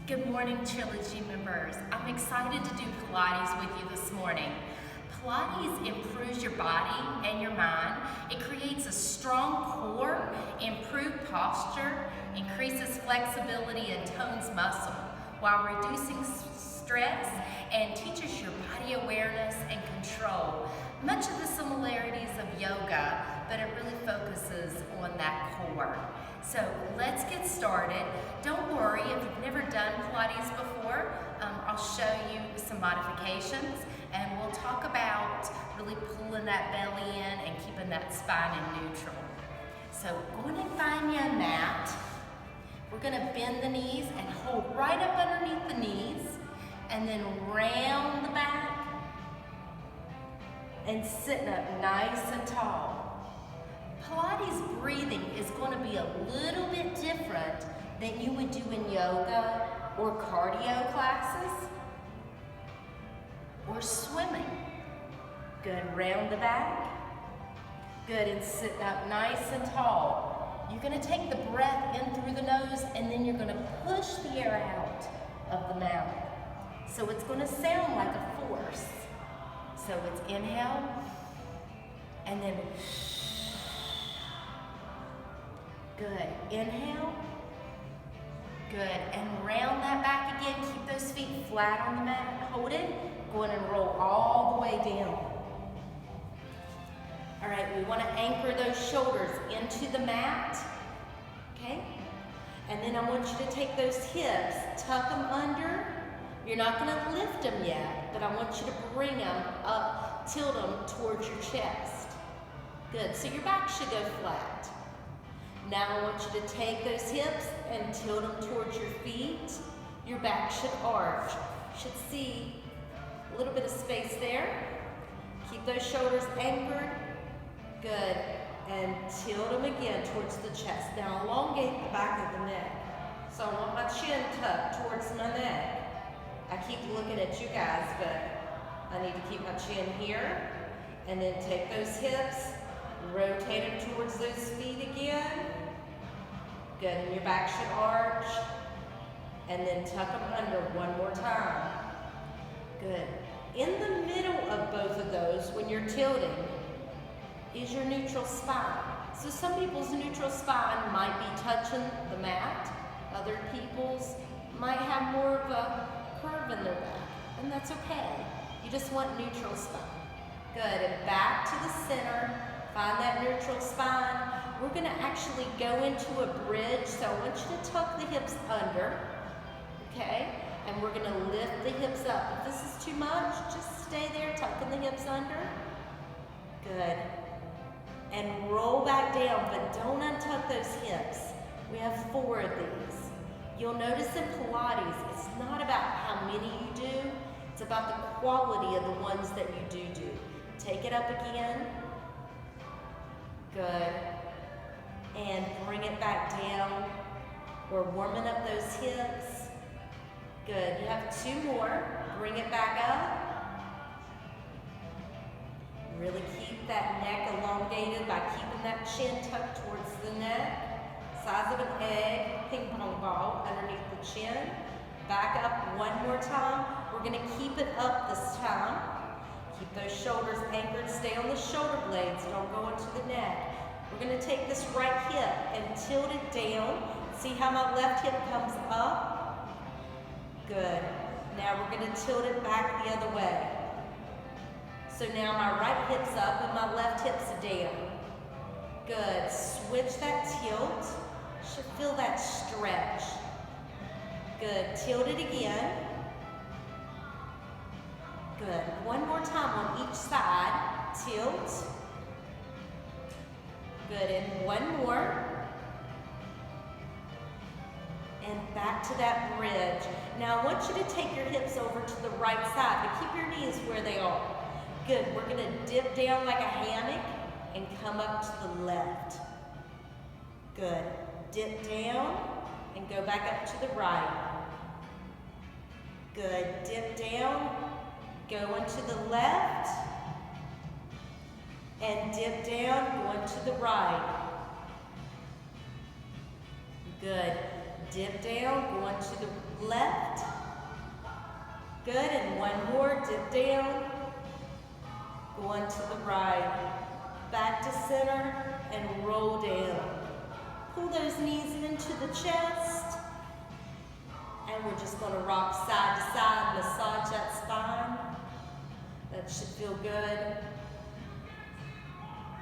Good morning, Trilogy members. I'm excited to do Pilates with you this morning. Pilates improves your body and your mind. It creates a strong core, improved posture, increases flexibility and tones muscle while reducing stress and teaches your body awareness and control. Much of the similarities of yoga, but it really focuses on that core. So let's get started. Don't worry if you've never done Pilates before. I'll show you some modifications and we'll talk about really pulling that belly in and keeping that spine in neutral. So go ahead and find you a mat. We're gonna bend the knees and hold right up underneath the knees and then round the back and sitting up nice and tall. Pilates breathing is going to be a little bit different than you would do in yoga or cardio classes or swimming. Good, round the back. Good, and sitting up nice and tall. You're going to take the breath in through the nose and then you're going to push the air out of the mouth. So it's going to sound like a force. So it's inhale and then good. Inhale. Good. And round that back again. Keep those feet flat on the mat. Hold it. Go ahead and roll all the way down. All right, we want to anchor those shoulders into the mat. Okay? And then I want you to take those hips, tuck them under. You're not going to lift them yet, but I want you to bring them up, tilt them towards your chest. Good. So your back should go flat. Now I want you to take those hips and tilt them towards your feet. Your back should arch. You should see a little bit of space there. Keep those shoulders anchored. Good. And tilt them again towards the chest. Now elongate the back of the neck. So I want my chin tucked towards my neck. I keep looking at you guys, but I need to keep my chin here. And then take those hips, rotate them towards those feet again. Good, and your back should arch. And then tuck them under one more time. Good. In the middle of both of those, when you're tilting, is your neutral spine. So some people's neutral spine might be touching the mat. Other people's might have more of a curve in their back, and that's okay. You just want neutral spine. Good, and back to the center. Find that neutral spine. We're going to actually go into a bridge, so I want you to tuck the hips under, okay? And we're going to lift the hips up. If this is too much, just stay there, tucking the hips under. Good. And roll back down, but don't untuck those hips. We have 4 of these. You'll notice in Pilates, it's not about how many you do, it's about the quality of the ones that you do. Take it up again. Good. And bring it back down. We're warming up those hips. Good. You have 2 more. Bring it back up. Really keep that neck elongated by keeping that chin tucked towards the neck. Size of an egg, ping pong ball underneath the chin. Back up one more time. We're going to keep it up this time. Keep those shoulders anchored. Stay on the shoulder blades. Don't go into the neck. We're going to take this right hip and tilt it down. See how my left hip comes up? Good. Now we're going to tilt it back the other way. So now my right hip's up and my left hip's down. Good. Switch that tilt. Should feel that stretch. Good. Tilt it again. Good. One more time on each side. Tilt. Good. And one more. And back to that bridge. Now I want you to take your hips over to the right side, but keep your knees where they are. Good. We're going to dip down like a hammock and come up to the left. Good. Dip down and go back up to the right. Good. Dip down, go into the left, and dip down, go into the right. Good. dip down, going to the left. Good, and one more, dip down, going to the right. Back to center and roll down. Pull those knees into the chest. And we're just going to rock side to side, massage that spine. That should feel good.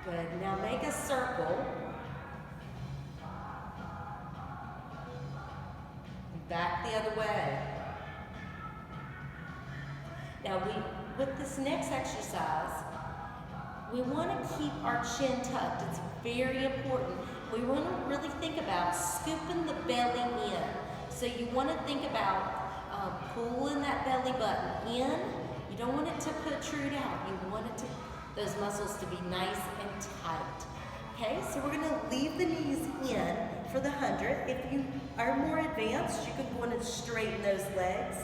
Good. Now make a circle. Back the other way. Now with this next exercise, we want to keep our chin tucked. It's very important. We want to really think about scooping the belly in. So you want to think about pulling that belly button in. You don't want it to protrude out. You want it to, those muscles to be nice and tight. Okay, so we're going to leave the knees in for the 100. If you are more advanced, you can go in and straighten those legs.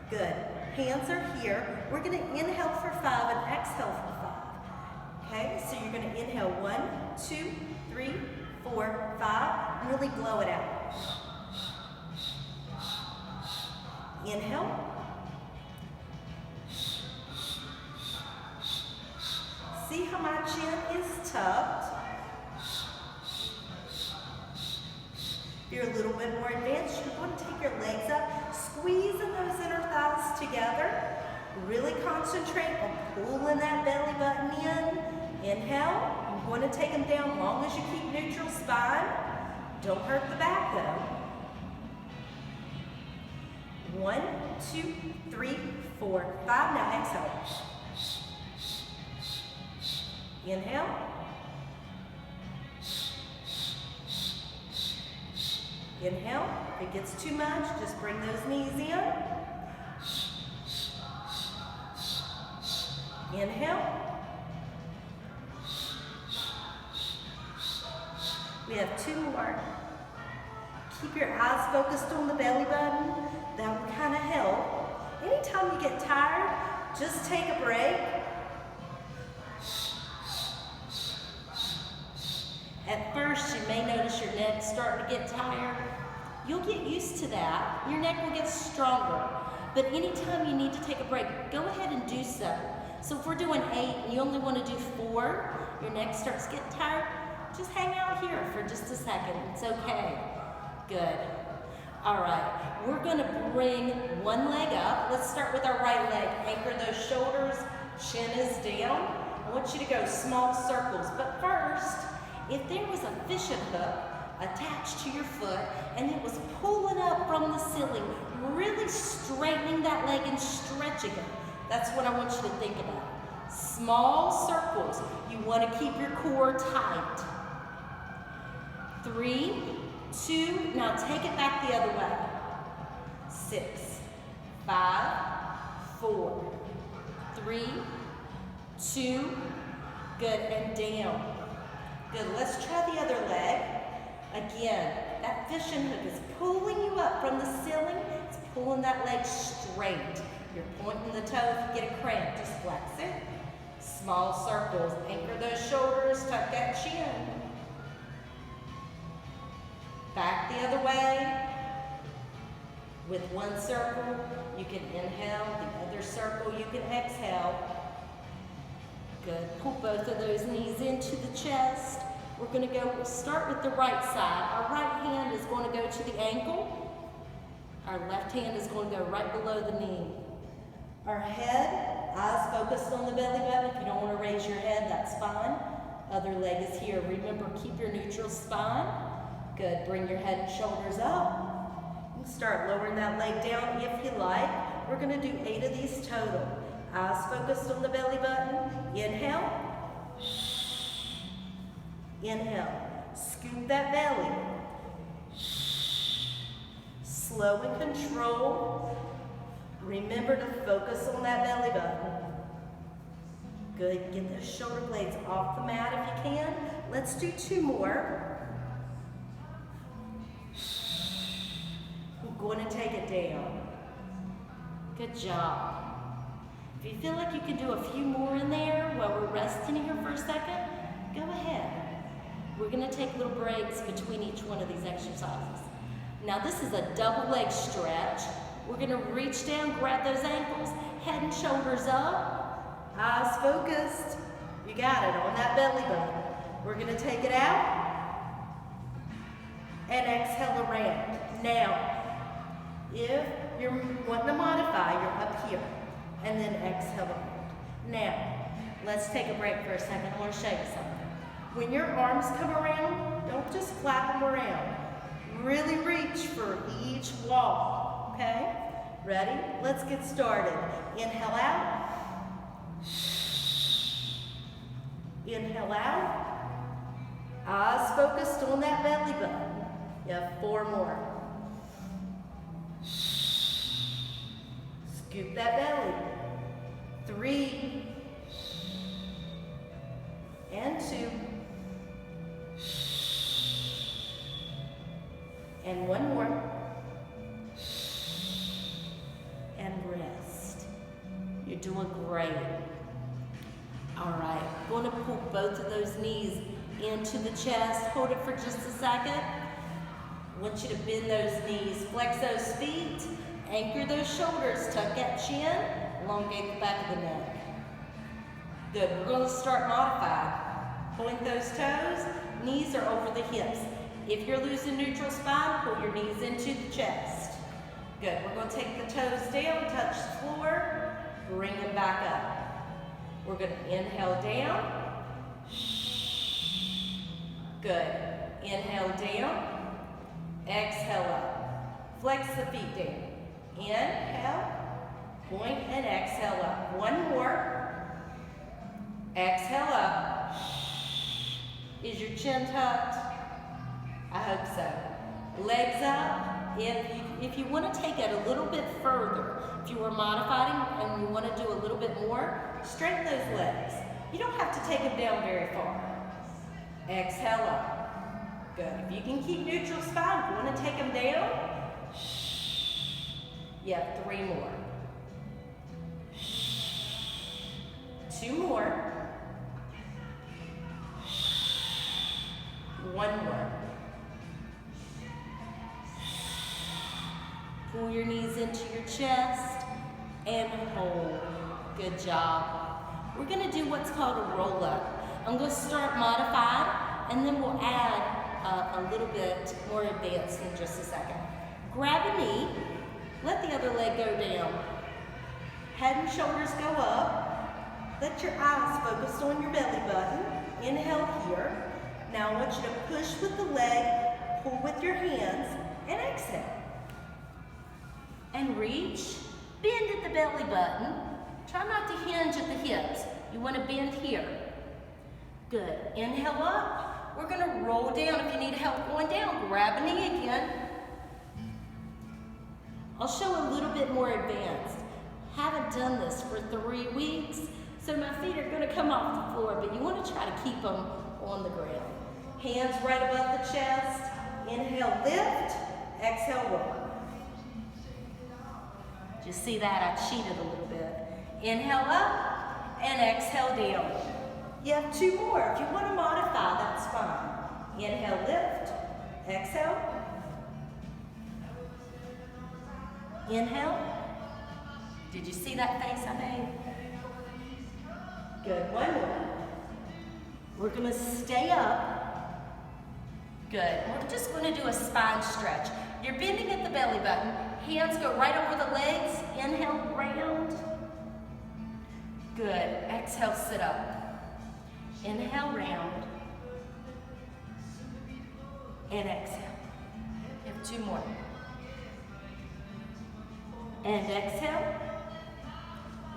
Good. Hands are here. We're going to inhale for 5 and exhale for 5. Okay, so you're going to inhale 1, 2, 3, 4, 5, and really blow it out. Inhale. See how my chin is tucked. If you're a little bit more advanced, you're going to take your legs up, squeezing those inner thighs together. Really concentrate on pulling that belly button in. Inhale. You're going to take them down as long as you keep neutral spine. Don't hurt the back though. 1, 2, 3, 4, 5. Now exhale. Inhale. Inhale. If it gets too much, just bring those knees in. Inhale. We have 2 more. Keep your eyes focused on the belly button. That will kind of help. Anytime you get tired, just take a break. At first, you may notice your neck starting to get tired. You'll get used to that. Your neck will get stronger. But anytime you need to take a break, go ahead and do so. So if we're doing 8 and you only want to do 4, your neck starts getting tired, just hang out here for just a second. It's okay. Good. All right. We're going to bring one leg up. Let's start with our right leg. Anchor those shoulders. Chin is down. I want you to go small circles. But first, if there was a fishing hook attached to your foot and it was pulling up from the ceiling, really straightening that leg and stretching it, that's what I want you to think about. Small circles. You want to keep your core tight. 3, 2, now take it back the other way. 6, 5, 4, 3, 2, good, and down. Good, let's try the other leg. Again, that fishing hook is pulling you up from the ceiling. It's pulling that leg straight. You're pointing the toe. If you get a cramp, just flex it. Small circles. Anchor those shoulders, tuck that chin. Back the other way. With one circle, you can inhale. The other circle, you can exhale. Good. Pull both of those knees into the chest. We're going to go, we'll start with the right side. Our right hand is going to go to the ankle. Our left hand is going to go right below the knee. Our head, eyes focused on the belly button. If you don't want to raise your head, that's fine. Other leg is here. Remember, keep your neutral spine. Good. Bring your head and shoulders up. And start lowering that leg down if you like. We're going to do 8 of these total. Eyes focused on the belly button. Inhale. Inhale. Scoop that belly. Slow and control. Remember to focus on that belly button. Good. Get those shoulder blades off the mat if you can. Let's do 2 more. We're going to take it down. Good job. If you feel like you can do a few more in there while we're resting here for a second, go ahead. We're going to take little breaks between each one of these exercises. Now this is a double leg stretch. We're gonna reach down, grab those ankles, head and shoulders up, eyes focused. You got it, on that belly button. We're gonna take it out and exhale around. Now, if you're wanting to modify, you're up here and then exhale around. Now, let's take a break for a second. I wanna show you something. When your arms come around, don't just flap them around. Really reach for each wall, okay? Ready? Let's get started. Inhale out. Inhale out. Eyes focused on that belly button. You have 4 more. Scoop that belly. 3. And 2. And 1 more. And rest. You're doing great. All right, going to pull both of those knees into the chest. Hold it for just a second. I want you to bend those knees, flex those feet, anchor those shoulders, tuck that chin, elongate the back of the neck. Good, we're going to start modified. Point those toes, knees are over the hips. If you're losing neutral spine, pull your knees into the chest. Good, we're going to take the toes down, touch the floor, bring them back up. We're going to inhale down. Good. Inhale down. Exhale up. Flex the feet down. Inhale. Point and exhale up. 1 more. Exhale up. Is your chin tucked? I hope so. Legs up. If you want to take it a little bit further, if you were modifying and you want to do a little bit more, straighten those legs. You don't have to take them down very far. Exhale up. Good. If you can keep neutral spine, if you want to take them down, you have 3 more. 2 more. 1 more. Pull your knees into your chest and hold. Good job. We're going to do what's called a roll-up. I'm going to start modified, and then we'll add a little bit more advanced in just a second. Grab a knee. Let the other leg go down. Head and shoulders go up. Let your eyes focus on your belly button. Inhale here. Now I want you to push with the leg, pull with your hands, and exhale. And reach, bend at the belly button. Try not to hinge at the hips. You want to bend here. Good. Inhale up. We're going to roll down. If you need help going down, grab a knee again. I'll show a little bit more advanced. Haven't done this for 3 weeks, so my feet are going to come off the floor, but you want to try to keep them on the ground. Hands right above the chest. Inhale, lift. Exhale, roll. Did you see that? I cheated a little bit. Inhale up and exhale down. You have 2 more. If you want to modify, that's fine. Inhale, lift. Exhale. Inhale. Did you see that face I made? Good. 1 more. We're going to stay up. Good. We're just going to do a spine stretch. You're bending at the belly button. Hands go right over the legs. Inhale, round. Good. Exhale, sit up. Inhale, round. And exhale. You have 2 more. And exhale.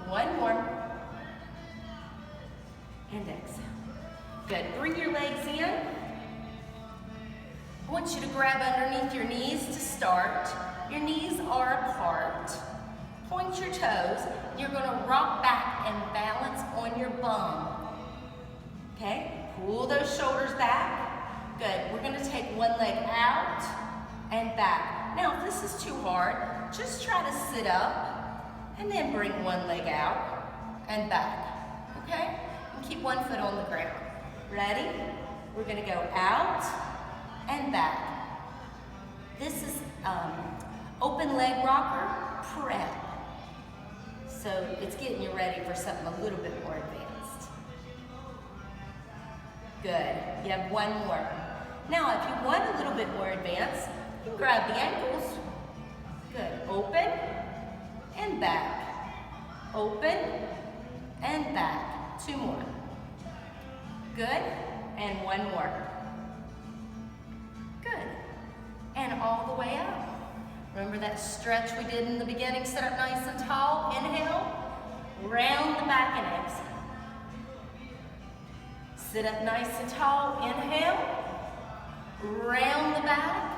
1 more. And exhale. Good. Bring your legs in. I want you to grab underneath your knees to start. Your knees are apart. Point your toes. You're going to rock back and balance on your bum. Okay? Pull those shoulders back. Good. We're going to take one leg out and back. Now, if this is too hard, just try to sit up and then bring one leg out and back. Okay? And keep one foot on the ground. Ready? We're going to go out and back. This is open leg rocker prep. So it's getting you ready for something a little bit more advanced. Good. You have one more. Now, if you want a little bit more advanced, you can grab the ankles. Good. Open and back. Open and back. Two more. Good. And one more. Good. And all the way up. Remember that stretch we did in the beginning? Sit up nice and tall. Inhale. Round the back and exhale. Sit up nice and tall. Inhale. Round the back.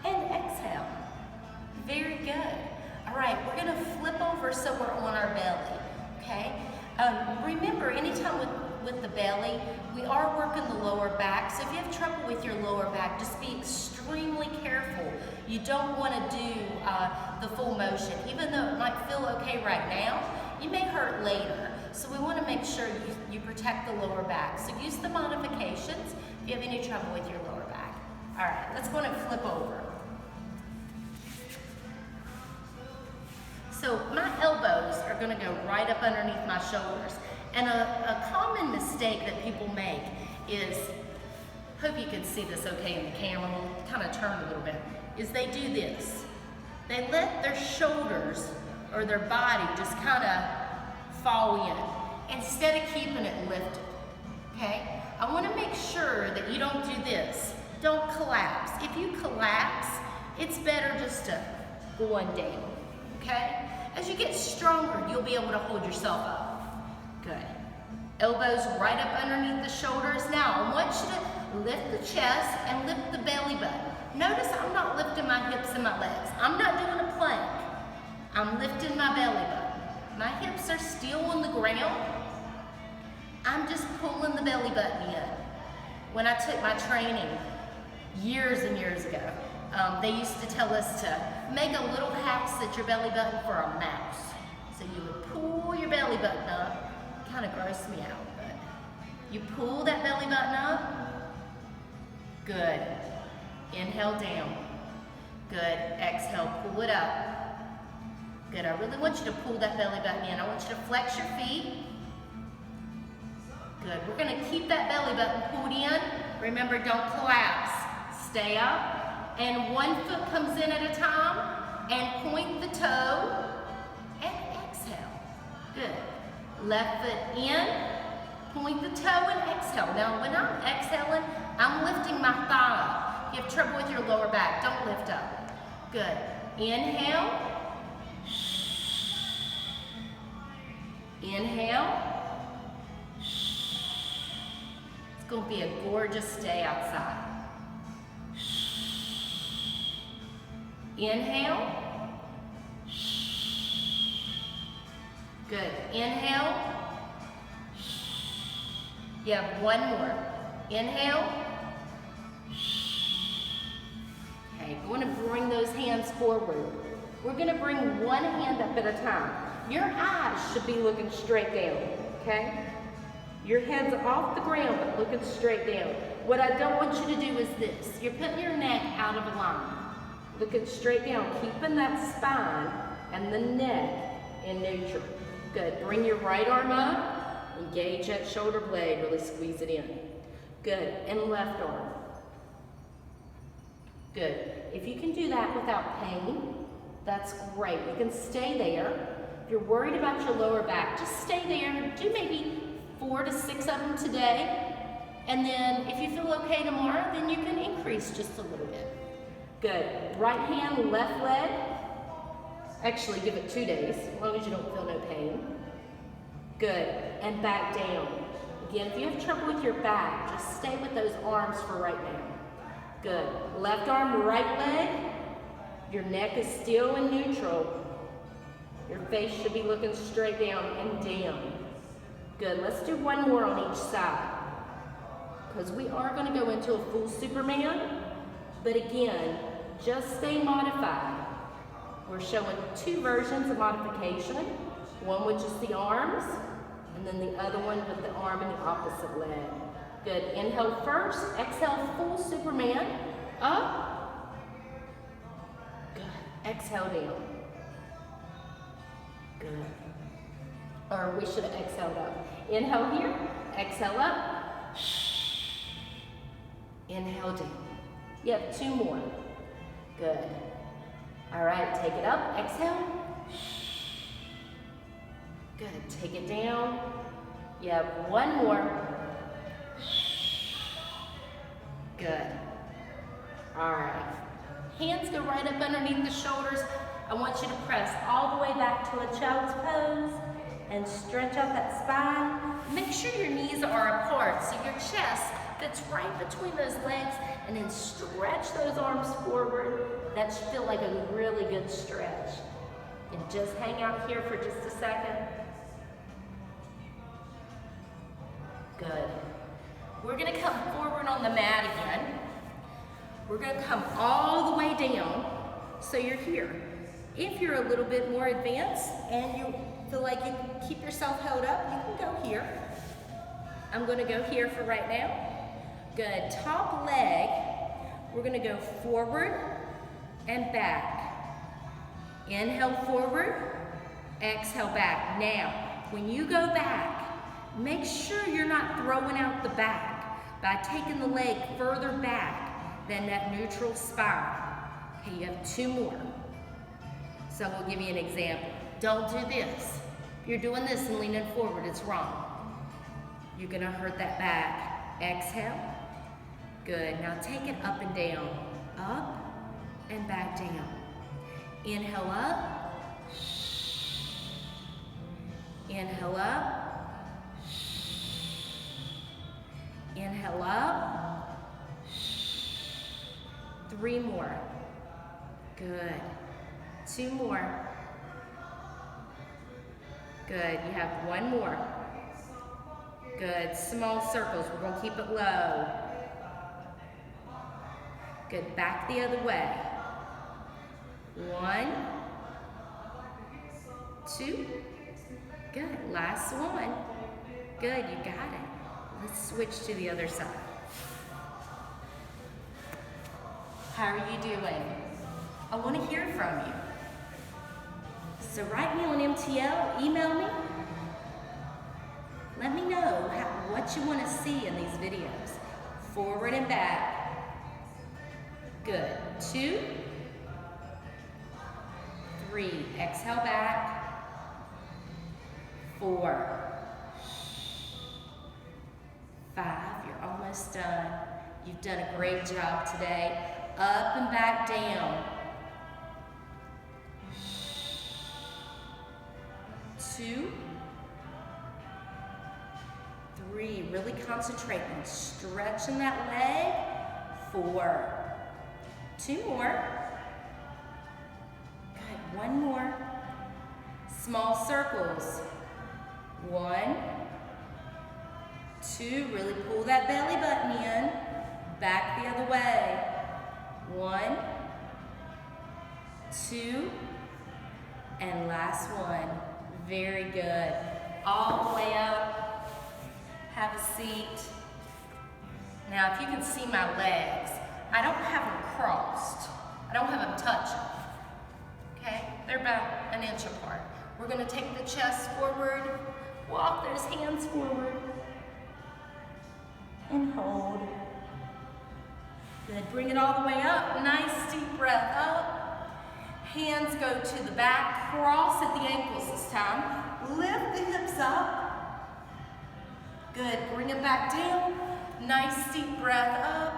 And exhale. Very good. All right, we're going to flip over so we're on our belly. Okay? Remember, anytime with the belly, we are working the lower back. So if you have trouble with your lower back, just be extremely careful. You don't want to do the full motion. Even though it might feel okay right now, you may hurt later. So we want to make sure you protect the lower back. So use the modifications if you have any trouble with your lower back. All right, let's go ahead and flip over. So my elbows are going to go right up underneath my shoulders. And a common mistake that people make is, hope you can see this okay in the camera, we'll kind of turn a little bit, is they do this. They let their shoulders or their body just kind of fall in instead of keeping it lifted, okay? I want to make sure that you don't do this. Don't collapse. If you collapse, it's better just to go on down, okay? As you get stronger, you'll be able to hold yourself up. Good. Elbows right up underneath the shoulders. Now, I want you to lift the chest and lift the belly button. Notice I'm not lifting my hips and my legs. I'm not doing a plank. I'm lifting my belly button. My hips are still on the ground. I'm just pulling the belly button in. When I took my training years and years ago, they used to tell us to make a little house at your belly button for a mouse. So you would pull your belly button up. Kind of grossed me out, but you pull that belly button up. Good. Inhale down. Good. Exhale, pull it up. Good. I really want you to pull that belly button in. I want you to flex your feet. Good. We're going to keep that belly button pulled in. Remember, don't collapse. Stay up. And one foot comes in at a time. And point the toe. And exhale. Good. Left foot in, point the toe and exhale. Now when I'm exhaling, I'm lifting my thigh up. If you have trouble with your lower back, don't lift up. Good. Inhale. Inhale. It's going to be a gorgeous day outside. Inhale. Good. Inhale. You have one more. Inhale. Okay, going to bring those hands forward. We're going to bring one hand up at a time. Your eyes should be looking straight down, okay? Your head's off the ground, but looking straight down. What I don't want you to do is this. You're putting your neck out of alignment. Looking straight down, keeping that spine and the neck in neutral. Good. Bring your right arm up. Engage that shoulder blade. Really squeeze it in. Good. And left arm. Good. If you can do that without pain, that's great. You can stay there. If you're worried about your lower back, just stay there. Do maybe 4 to 6 of them today. And then if you feel okay tomorrow, then you can increase just a little bit. Good. Right hand, left leg. Actually, give it 2 days, as long as you don't feel no pain. Good. And back down. Again, if you have trouble with your back, just stay with those arms for right now. Good. Left arm, right leg. Your neck is still in neutral. Your face should be looking straight down and down. Good. Let's do one more on each side, because we are going to go into a full Superman. But again, just stay modified. We're showing 2 versions of modification, one with just the arms, and then the other one with the arm and the opposite leg. Good. Inhale first, exhale full Superman. Up exhale down. Good. Or we should have exhaled up. Inhale here, exhale up. Inhale down. You have 2 more. Good. All right, take it up, exhale. Good, take it down. You have 1 more. Good. All right. Hands go right up underneath the shoulders. I want you to press all the way back to a child's pose and stretch out that spine. Make sure your knees are apart so your chest fits right between those legs, and then stretch those arms forward. That should feel like a really good stretch. And just hang out here for just a second. Good. We're gonna come forward on the mat again. We're gonna come all the way down so you're here. If you're a little bit more advanced and you feel like you can keep yourself held up, you can go here. I'm gonna go here for right now. Good, top leg, we're gonna go forward and back. Inhale forward, exhale back. Now, when you go back, make sure you're not throwing out the back by taking the leg further back than that neutral spine. Okay, you have 2 more. So we'll give you an example. Don't do this. If you're doing this and leaning forward, it's wrong. You're gonna hurt that back. Exhale. Good, now take it up and down. Up and back down. Inhale up. Inhale up. Inhale up. 3 more. Good. 2 more. Good, you have 1 more. Good, small circles, we're gonna keep it low. Good, back the other way. 1, 2, good, last one. Good, you got it. Let's switch to the other side. How are you doing? I want to hear from you. So write me on MTL, email me. Let me know what you want to see in these videos. Forward and back. Good. 2, 3. Exhale back. 4, 5. You're almost done. You've done a great job today. Up and back down. 2, 3. Really concentrate on stretching that leg. 4. 2 more. Good. 1 more. Small circles. 1, 2. Really pull that belly button in. Back the other way. 1, 2, and last one. Very good. All the way up. Have a seat. Now, if you can see my legs, I don't have them crossed. I don't have them touching. Okay? They're about 1 inch apart. We're going to take the chest forward, walk those hands forward, and hold. Good. Bring it all the way up. Nice deep breath up. Hands go to the back. Cross at the ankles this time. Lift the hips up. Good. Bring it back down. Nice deep breath up.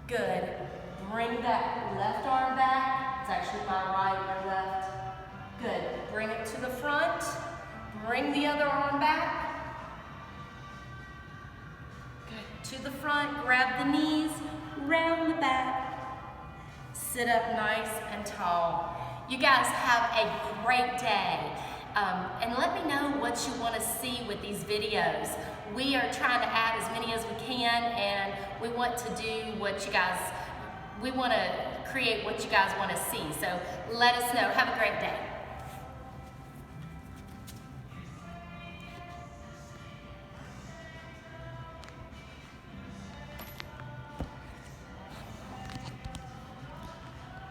Good. Bring that left arm back. It's actually my right or left. Good. Bring it to the front. Bring the other arm back. Good. To the front. Grab the knees. Round the back. Sit up nice and tall. You guys have a great day. And let me know what you want to see with these videos. We are trying to add as many as we can, and we want to do what you guys, we want to create what you guys want to see. So let us know. Have a great day.